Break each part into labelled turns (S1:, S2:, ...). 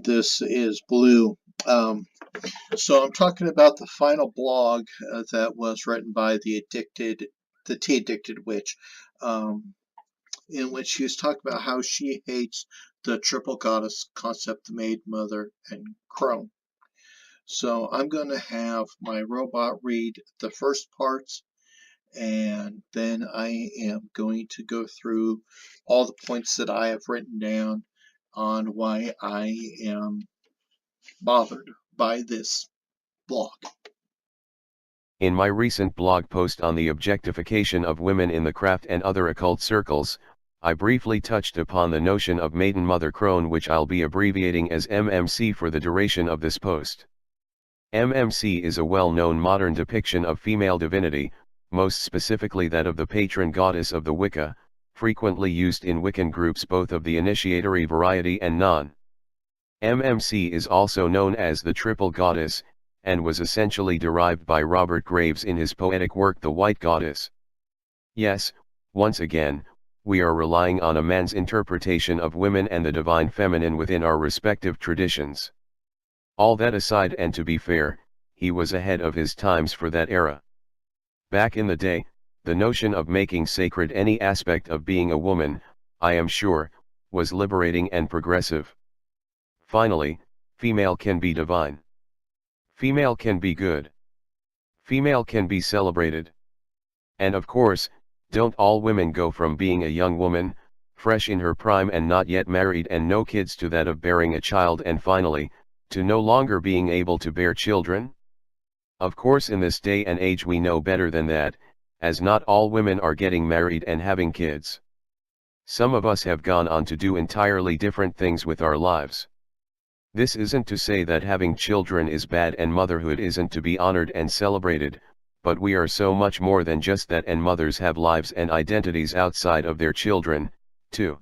S1: This is blue. Um, so I'm talking about the final blog that was written by the tea addicted witch, um, in which she was talking about how she hates the triple goddess concept, the maid, mother, and crone. So I'm going to have my robot read the first parts, and then I am going to go through all the points that I have written down on why I am bothered by this blog.
S2: In my recent blog post on the objectification of women in the craft and other occult circles, I briefly touched upon the notion of maiden mother crone, which I'll be abbreviating as MMC for the duration of this post. MMC is a well-known modern depiction of female divinity, most specifically that of the patron goddess of the Wicca, frequently used in Wiccan groups both of the initiatory variety and non. MMC is also known as the triple goddess, and was essentially derived by Robert Graves in his poetic work The White Goddess. Yes, once again, we are relying on a man's interpretation of women and the divine feminine within our respective traditions. All that aside, and to be fair, he was ahead of his times for that era. Back in the day, the notion of making sacred any aspect of being a woman, I am sure, was liberating and progressive. Finally, female can be divine. Female can be good. Female can be celebrated. And of course, don't all women go from being a young woman, fresh in her prime and not yet married and no kids, to that of bearing a child and finally, to no longer being able to bear children? Of course, in this day and age we know better than that, as not all women are getting married and having kids. Some of us have gone on to do entirely different things with our lives. This isn't to say that having children is bad and motherhood isn't to be honored and celebrated, but we are so much more than just that, and mothers have lives and identities outside of their children, too.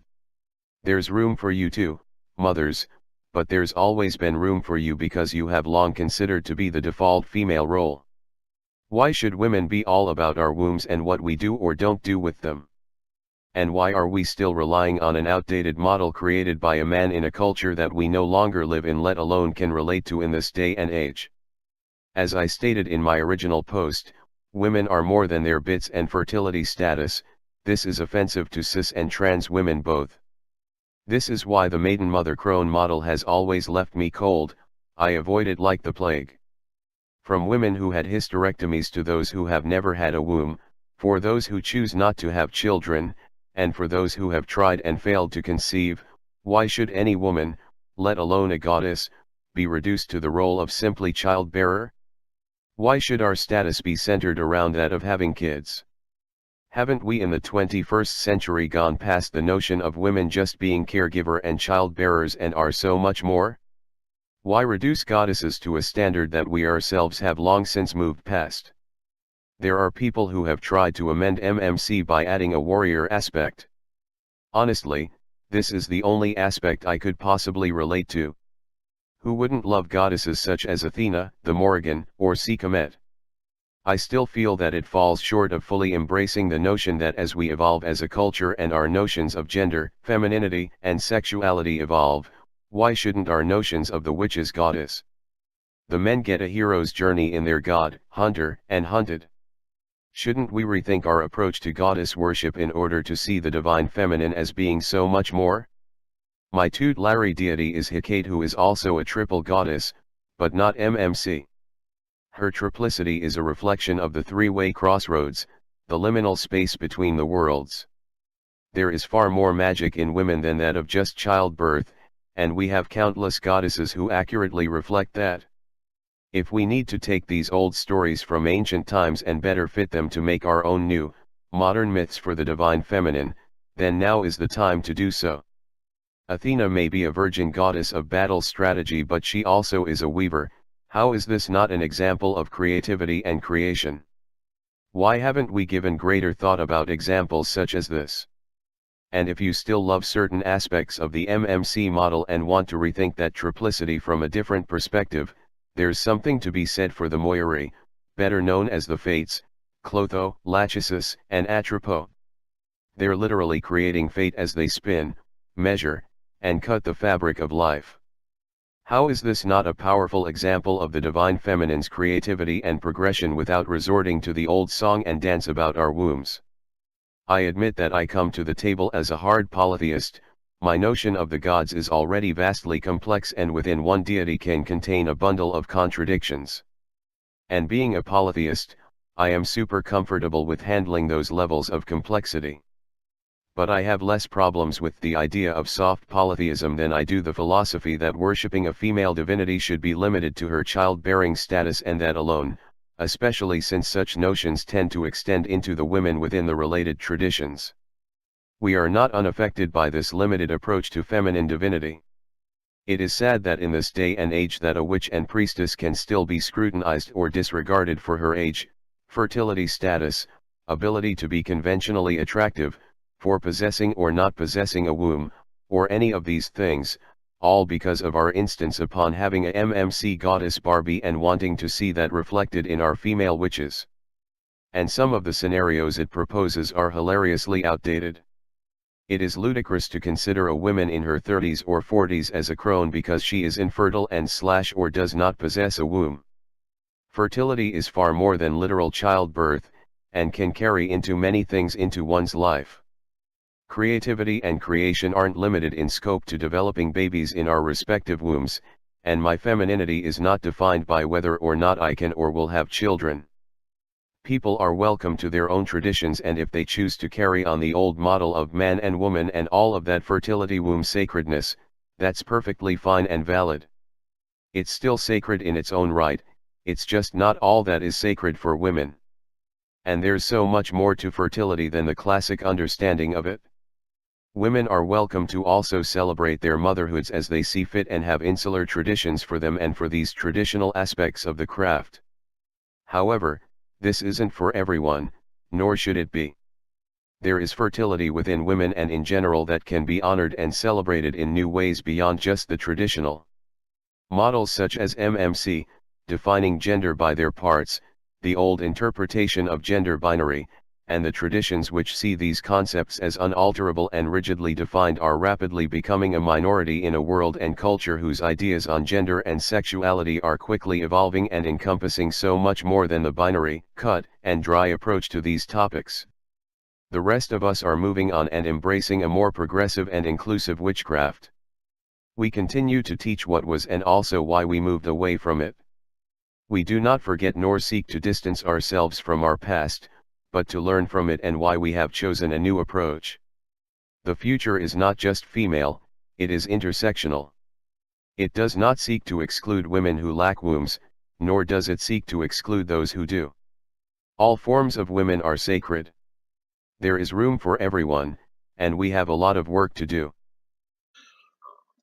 S2: There's room for you too, mothers, but there's always been room for you because you have long considered to be the default female role. Why should women be all about our wombs and what we do or don't do with them? And why are we still relying on an outdated model created by a man in a culture that we no longer live in, let alone can relate to in this day and age? As I stated in my original post, women are more than their bits and fertility status. This is offensive to cis and trans women both. This is why the maiden mother crone model has always left me cold. I avoid it like the plague. From women who had hysterectomies to those who have never had a womb, for those who choose not to have children, and for those who have tried and failed to conceive, why should any woman, let alone a goddess, be reduced to the role of simply childbearer? Why should our status be centered around that of having kids? Haven't we in the 21st century gone past the notion of women just being caregiver and childbearers and are so much more? Why reduce goddesses to a standard that we ourselves have long since moved past? There are people who have tried to amend MMC by adding a warrior aspect. Honestly, this is the only aspect I could possibly relate to. Who wouldn't love goddesses such as Athena, the Morrigan, or Sekhmet? I still feel that it falls short of fully embracing the notion that as we evolve as a culture and our notions of gender, femininity, and sexuality evolve, why shouldn't our notions of the witch's goddess? The men get a hero's journey in their god, hunter, and hunted. Shouldn't we rethink our approach to goddess worship in order to see the divine feminine as being so much more? My tutelary deity is Hecate, who is also a triple goddess, but not MMC. Her triplicity is a reflection of the three-way crossroads, the liminal space between the worlds. There is far more magic in women than that of just childbirth, and we have countless goddesses who accurately reflect that. If we need to take these old stories from ancient times and better fit them to make our own new, modern myths for the divine feminine, then now is the time to do so. Athena may be a virgin goddess of battle strategy, but she also is a weaver. How is this not an example of creativity and creation? Why haven't we given greater thought about examples such as this? And if you still love certain aspects of the MMC model and want to rethink that triplicity from a different perspective, there's something to be said for the Moirai, better known as the Fates, Clotho, Lachesis, and Atropos. They're literally creating fate as they spin, measure, and cut the fabric of life. How is this not a powerful example of the divine feminine's creativity and progression without resorting to the old song and dance about our wombs? I admit that I come to the table as a hard polytheist. My notion of the gods is already vastly complex, and within one deity can contain a bundle of contradictions. And being a polytheist, I am super comfortable with handling those levels of complexity. But I have less problems with the idea of soft polytheism than I do the philosophy that worshipping a female divinity should be limited to her childbearing status and that alone, especially since such notions tend to extend into the women within the related traditions. We are not unaffected by this limited approach to feminine divinity. It is sad that in this day and age that a witch and priestess can still be scrutinized or disregarded for her age, fertility status, ability to be conventionally attractive, for possessing or not possessing a womb, or any of these things, all because of our instance upon having a MMC goddess Barbie and wanting to see that reflected in our female witches. And some of the scenarios it proposes are hilariously outdated. It is ludicrous to consider a woman in her 30s or 40s as a crone because she is infertile and / or does not possess a womb. Fertility is far more than literal childbirth, and can carry into many things into one's life. Creativity and creation aren't limited in scope to developing babies in our respective wombs, and my femininity is not defined by whether or not I can or will have children. People are welcome to their own traditions, and if they choose to carry on the old model of man and woman and all of that fertility womb sacredness, that's perfectly fine and valid. It's still sacred in its own right, it's just not all that is sacred for women. And there's so much more to fertility than the classic understanding of it. Women are welcome to also celebrate their motherhoods as they see fit and have insular traditions for them and for these traditional aspects of the craft. However, this isn't for everyone, nor should it be. There is fertility within women and in general that can be honored and celebrated in new ways beyond just the traditional models such as MMC, defining gender by their parts, the old interpretation of gender binary, and the traditions which see these concepts as unalterable and rigidly defined are rapidly becoming a minority in a world and culture whose ideas on gender and sexuality are quickly evolving and encompassing so much more than the binary, cut, and dry approach to these topics. The rest of us are moving on and embracing a more progressive and inclusive witchcraft. We continue to teach what was and also why we moved away from it. We do not forget nor seek to distance ourselves from our past, but to learn from it and why we have chosen a new approach. The future is not just female, it is intersectional. It does not seek to exclude women who lack wombs, nor does it seek to exclude those who do. All forms of women are sacred. There is room for everyone, and we have a lot of work to do.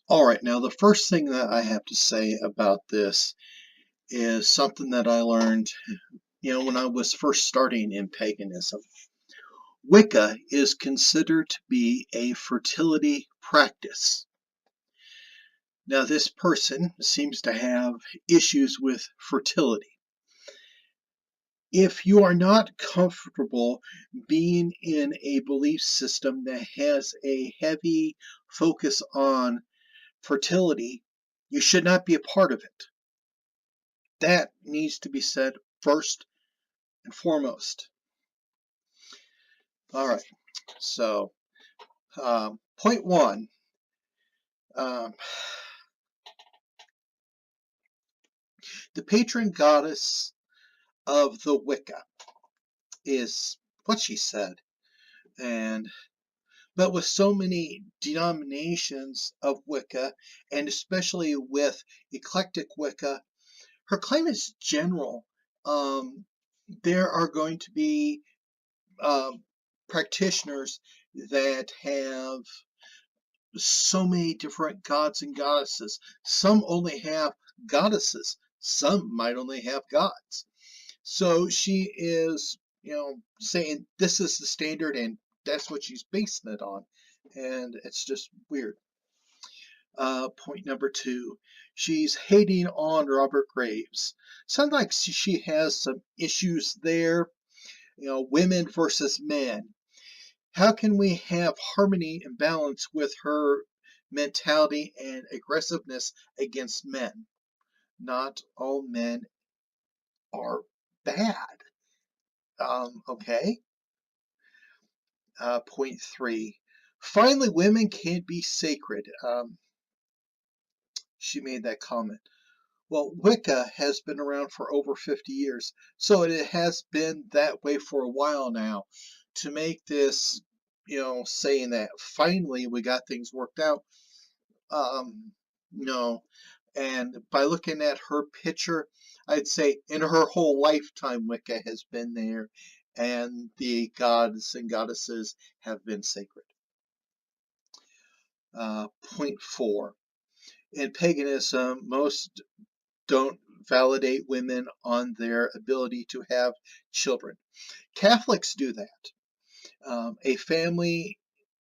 S1: All right, now the first thing that I have to say about this is something that I learned, when I was first starting in paganism. Wicca is considered to be a fertility practice. Now, this person seems to have issues with fertility. If you are not comfortable being in a belief system that has a heavy focus on fertility, you should not be a part of it. That needs to be said first and foremost. All right, so point one. The patron goddess of the Wicca is what she said. But with so many denominations of Wicca, and especially with eclectic Wicca, her claim is general. There are going to be practitioners that have so many different gods and goddesses. Some only have goddesses. Some might only have gods. So she is, saying this is the standard and that's what she's basing it on. And it's just weird. Point number two, she's hating on Robert Graves. Sounds like she has some issues there. Women versus men. How can we have harmony and balance with her mentality and aggressiveness against men. Not all men are bad. Okay. Point 3. Finally, women can't be sacred. She made that comment. Well, Wicca has been around for over 50 years, so it has been that way for a while now. To make this, saying that finally we got things worked out, no. And by looking at her picture, I'd say in her whole lifetime, Wicca has been there, and the gods and goddesses have been sacred. Point 4. In paganism, most don't validate women on their ability to have children. Catholics do that. A family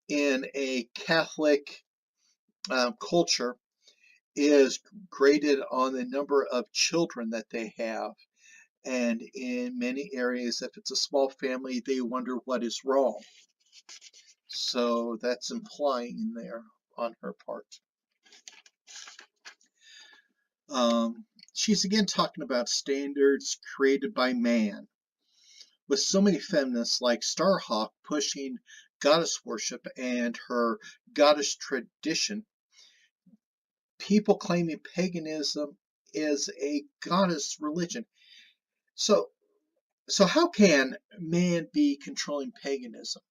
S1: in a Catholic culture is graded on the number of children that they have. And in many areas, if it's a small family, they wonder what is wrong. So that's implying in there on her part. She's again talking about standards created by man. With so many feminists like Starhawk pushing goddess worship and her goddess tradition, people claiming paganism is a goddess religion. So how can man be controlling paganism?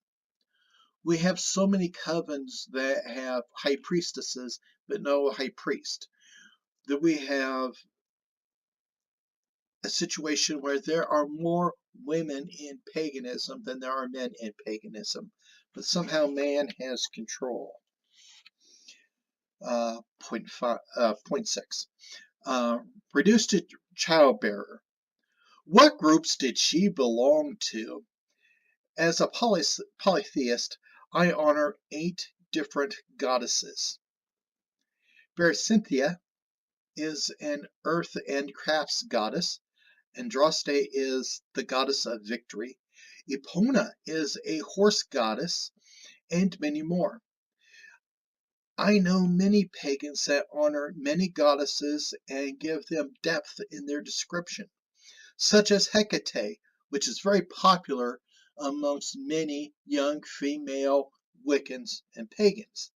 S1: We have so many covens that have high priestesses, but no high priest. That we have a situation where there are more women in paganism than there are men in paganism, but somehow man has control. Point 6. Reduced to childbearer. What groups did she belong to? As a polytheist, I honor 8 different goddesses. Berecynthia is an earth and crafts goddess. Andraste is the goddess of victory. Epona is a horse goddess, and many more. I know many pagans that honor many goddesses and give them depth in their description, such as Hecate, which is very popular amongst many young female Wiccans and pagans.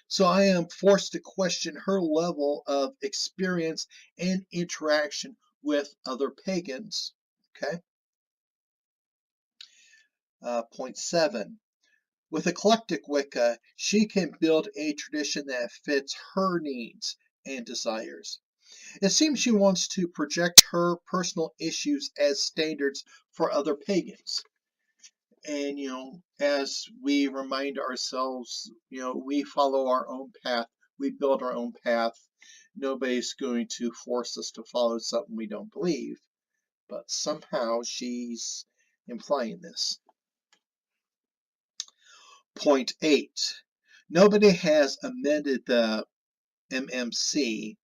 S1: So I am forced to question her level of experience and interaction with other pagans. Okay. Point 7. With eclectic Wicca, she can build a tradition that fits her needs and desires. It seems she wants to project her personal issues as standards for other pagans. And, as we remind ourselves, we follow our own path, we build our own path. Nobody's going to force us to follow something we don't believe. But somehow she's implying this. Point 8. Nobody has amended the MMC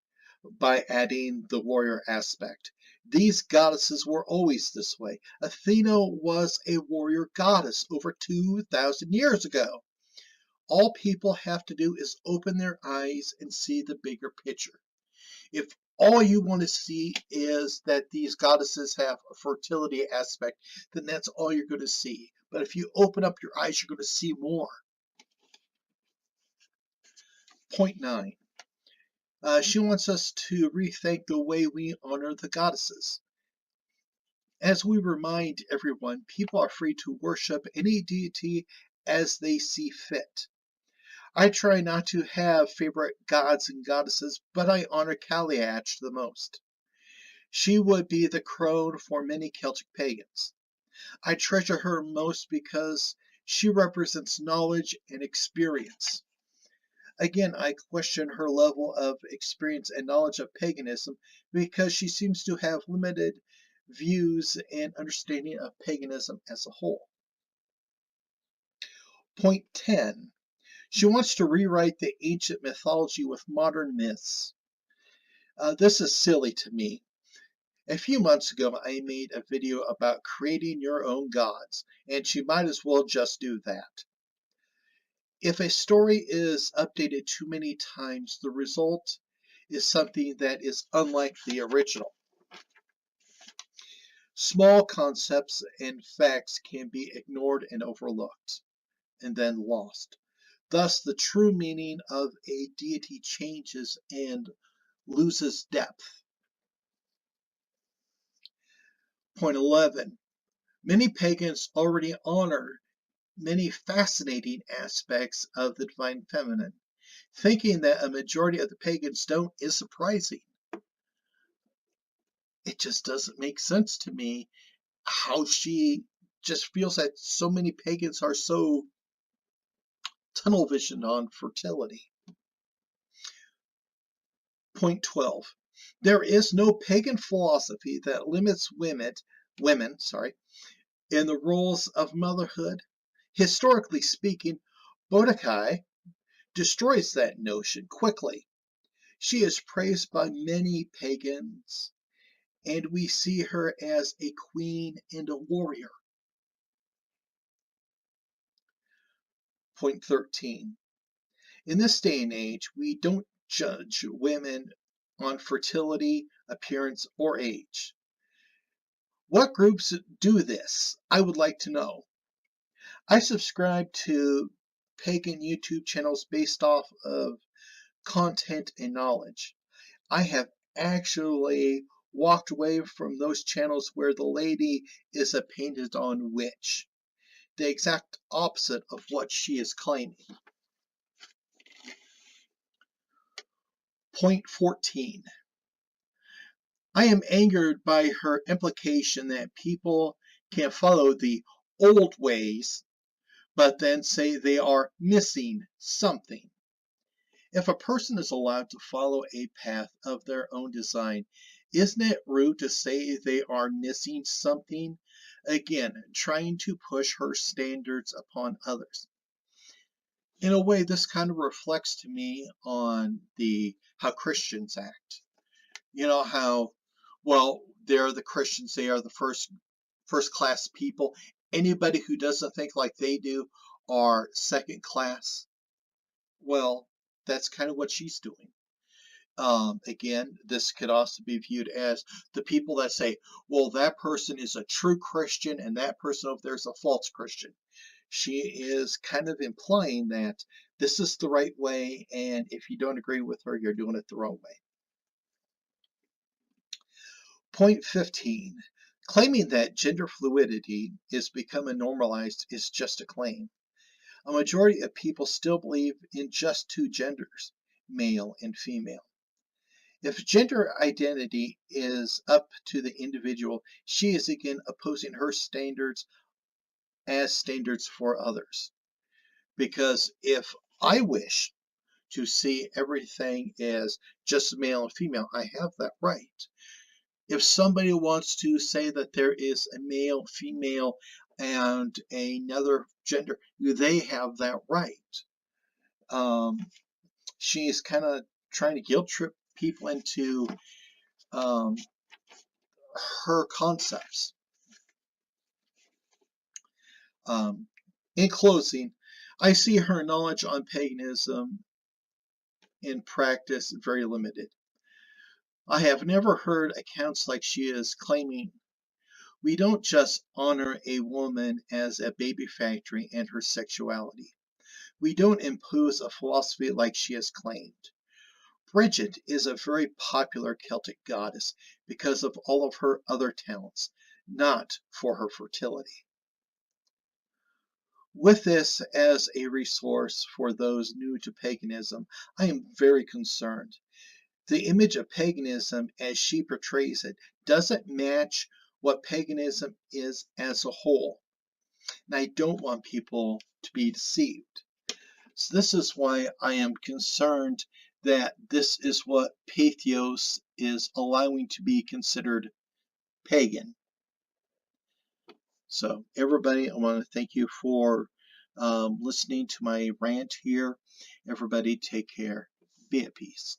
S1: by adding the warrior aspect. These goddesses were always this way. Athena was a warrior goddess over 2,000 years ago. All people have to do is open their eyes and see the bigger picture. If all you want to see is that these goddesses have a fertility aspect, then that's all you're going to see. But if you open up your eyes, you're going to see more. Point 9. She wants us to rethink the way we honor the goddesses. As we remind everyone, people are free to worship any deity as they see fit. I try not to have favorite gods and goddesses, but I honor Kaliach the most. She would be the crone for many Celtic pagans. I treasure her most because she represents knowledge and experience. Again, I question her level of experience and knowledge of paganism because she seems to have limited views and understanding of paganism as a whole. Point 10. She wants to rewrite the ancient mythology with modern myths. This is silly to me. A few months ago, I made a video about creating your own gods, and she might as well just do that. If a story is updated too many times, the result is something that is unlike the original. Small concepts and facts can be ignored and overlooked, and then lost. Thus, the true meaning of a deity changes and loses depth. Point 11. Many pagans already honor many fascinating aspects of the divine feminine. Thinking that a majority of the pagans don't is surprising. It just doesn't make sense to me how she just feels that so many pagans are so tunnel visioned on fertility. Point 12. There is no pagan philosophy that limits women, in the roles of motherhood. Historically speaking, Boudicca destroys that notion quickly. She is praised by many pagans, and we see her as a queen and a warrior. Point 13. In this day and age, we don't judge women on fertility, appearance, or age. What groups do this? I would like to know. I subscribe to pagan YouTube channels based off of content and knowledge. I have actually walked away from those channels where the lady is a painted on witch, the exact opposite of what she is claiming. Point 14. I am angered by her implication that people can follow the old ways, but then say they are missing something. If a person is allowed to follow a path of their own design, isn't it rude to say they are missing something? Again, trying to push her standards upon others. In a way, this kind of reflects to me on how Christians act. You know how, well, they're the Christians, they are the first class people. Anybody who doesn't think like they do are second class. Well, that's kind of what she's doing. Again, this could also be viewed as the people that say, well, that person is a true Christian and that person over there is a false Christian. She is kind of implying that this is the right way, and if you don't agree with her, you're doing it the wrong way. Point 15. Claiming that gender fluidity is becoming normalized is just a claim. A majority of people still believe in just two genders, male and female. If gender identity is up to the individual, she is again opposing her standards as standards for others. Because if I wish to see everything as just male and female, I have that right. If somebody wants to say that there is a male, female, and another gender, they have that right. She's kind of trying to guilt trip people into her concepts. In closing, I see her knowledge on paganism in practice very limited. I have never heard accounts like she is claiming. We don't just honor a woman as a baby factory and her sexuality. We don't impose a philosophy like she has claimed. Bridget is a very popular Celtic goddess because of all of her other talents, not for her fertility. With this as a resource for those new to paganism, I am very concerned. The image of paganism as she portrays it doesn't match what paganism is as a whole. And I don't want people to be deceived. So this is why I am concerned that this is what Patheos is allowing to be considered pagan. So everybody, I want to thank you for listening to my rant here. Everybody take care. Be at peace.